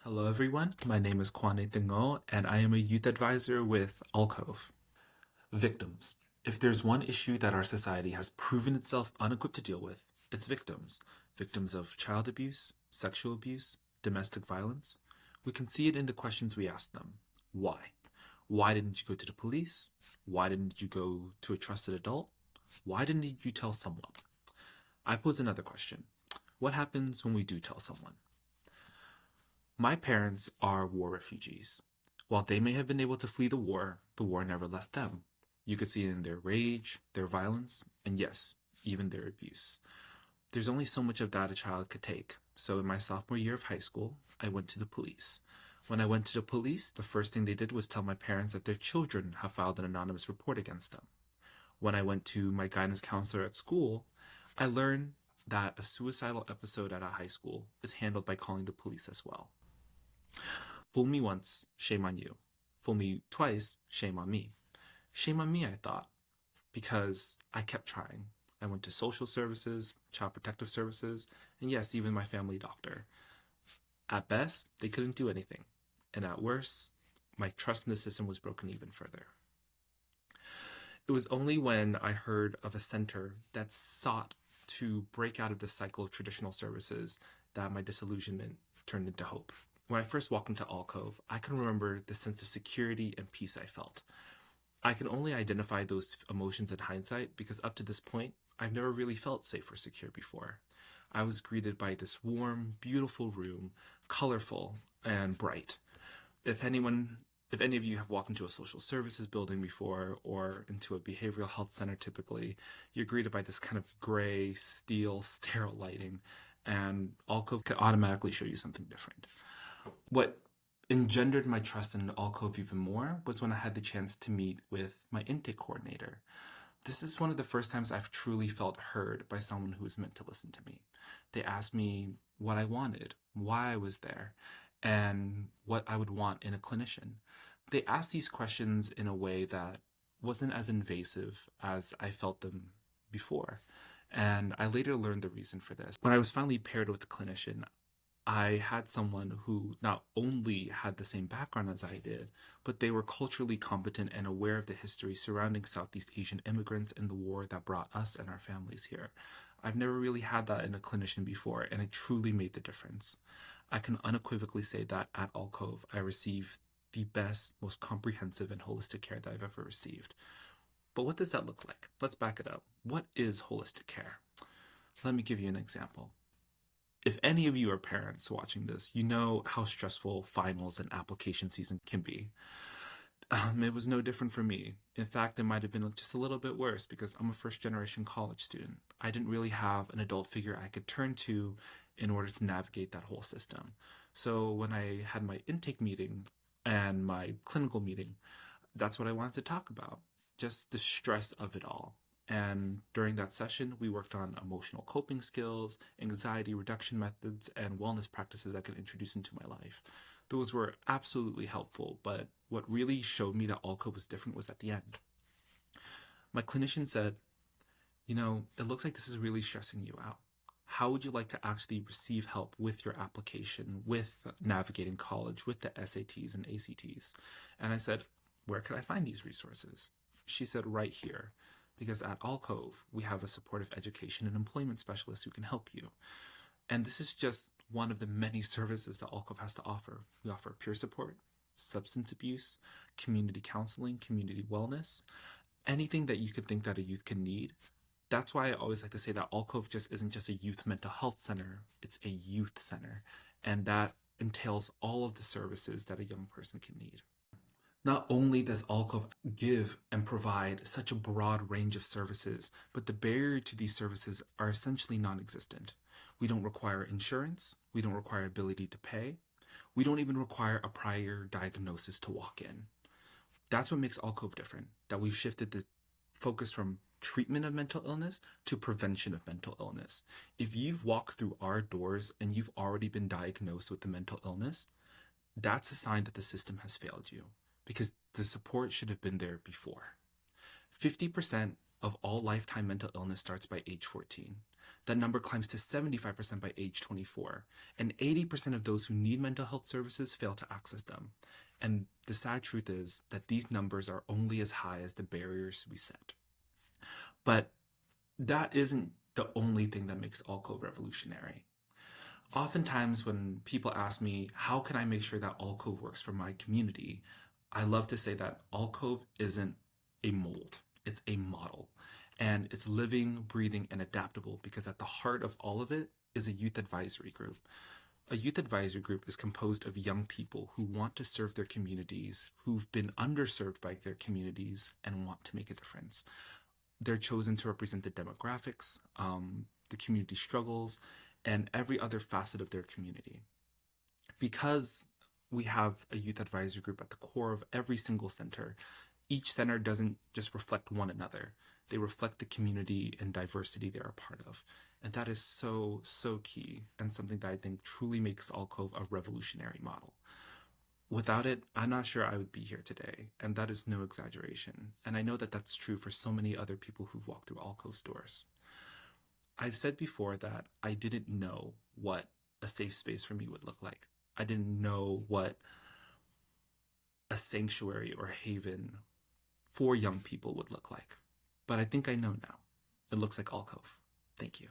Hello everyone, my name is Khoa-Nathan Ngo and I am a youth advisor with allcove. Victims. If there's one issue that our society has proven itself unequipped to deal with, it's victims. Victims of child abuse, sexual abuse, domestic violence. We can see it in the questions we ask them. Why? Why didn't you go to the police? Why didn't you go to a trusted adult? Why didn't you tell someone? I pose another question. What happens when we do tell someone? My parents are war refugees. While they may have been able to flee the war never left them. You could see it in their rage, their violence, and yes, even their abuse. There's only so much of that a child could take. So in my sophomore year of high school, I went to the police. When I went to the police, the first thing they did was tell my parents that their children have filed an anonymous report against them. When I went to my guidance counselor at school, I learned that a suicidal episode at a high school is handled by calling the police as well. Fool me once, shame on you. Fool me twice, shame on me. Shame on me, I thought, because I kept trying. I went to social services, child protective services, and yes, even my family doctor. At best, they couldn't do anything. And at worst, my trust in the system was broken even further. It was only when I heard of a center that sought to break out of the cycle of traditional services that my disillusionment turned into hope. When I first walked into Alcove, I can remember the sense of security and peace I felt. I can only identify those emotions in hindsight because up to this point, I've never really felt safe or secure before. I was greeted by this warm, beautiful room, colorful and bright. If anyone, if any of you have walked into a social services building before or into a behavioral health center typically, you're greeted by this kind of gray, steel, sterile lighting, and Alcove could automatically show you something different. What engendered my trust in Allcove even more was when I had the chance to meet with my intake coordinator. This is one of the first times I've truly felt heard by someone who was meant to listen to me. They asked me what I wanted, why I was there, and what I would want in a clinician. They asked these questions in a way that wasn't as invasive as I felt them before. And I later learned the reason for this. When I was finally paired with a clinician, I had someone who not only had the same background as I did, but they were culturally competent and aware of the history surrounding Southeast Asian immigrants and the war that brought us and our families here. I've never really had that in a clinician before, and it truly made the difference. I can unequivocally say that at Alcove, I received the best, most comprehensive, and holistic care that I've ever received. But what does that look like? Let's back it up. What is holistic care? Let me give you an example. If any of you are parents watching this, you know how stressful finals and application season can be. It was no different for me. In fact, it might have been just a little bit worse because I'm a first generation college student. I didn't really have an adult figure I could turn to in order to navigate that whole system. So when I had my intake meeting and my clinical meeting, that's what I wanted to talk about. Just the stress of it all. And during that session, we worked on emotional coping skills, anxiety reduction methods, and wellness practices I could introduce into my life. Those were absolutely helpful, but what really showed me that Alco was different was at the end. My clinician said, it looks like this is really stressing you out. How would you like to actually receive help with your application, with navigating college, with the SATs and ACTs? And I said, where could I find these resources? She said, right here, because at Alcove, we have a supportive education and employment specialist who can help you. And this is just one of the many services that Alcove has to offer. We offer peer support, substance abuse, community counseling, community wellness, anything that you could think that a youth can need. That's why I always like to say that Alcove just isn't just a youth mental health center, it's a youth center. And that entails all of the services that a young person can need. Not only does Allcove give and provide such a broad range of services, but the barrier to these services are essentially non-existent. We don't require insurance, we don't require ability to pay, we don't even require a prior diagnosis to walk in. That's what makes Allcove different, that we've shifted the focus from treatment of mental illness to prevention of mental illness. If you've walked through our doors and you've already been diagnosed with a mental illness, that's a sign that the system has failed you because the support should have been there before. 50% of all lifetime mental illness starts by age 14. That number climbs to 75% by age 24, and 80% of those who need mental health services fail to access them. And the sad truth is that these numbers are only as high as the barriers we set. But that isn't the only thing that makes allcove revolutionary. Oftentimes, when people ask me, how can I make sure that allcove works for my community? I love to say that allcove isn't a mold, it's a model. And it's living, breathing, and adaptable because at the heart of all of it is a youth advisory group. A youth advisory group is composed of young people who want to serve their communities, who've been underserved by their communities, and want to make a difference. They're chosen to represent the demographics, the community struggles, and every other facet of their community. Because we have a youth advisory group at the core of every single center, each center doesn't just reflect one another. They reflect the community and diversity they're a part of. And that is so, so key and something that I think truly makes allcove a revolutionary model. Without it, I'm not sure I would be here today, and that is no exaggeration. And I know that that's true for so many other people who've walked through allcove's doors. I've said before that I didn't know what a safe space for me would look like. I didn't know what a sanctuary or haven for young people would look like. But I think I know now. It looks like allcove. Thank you.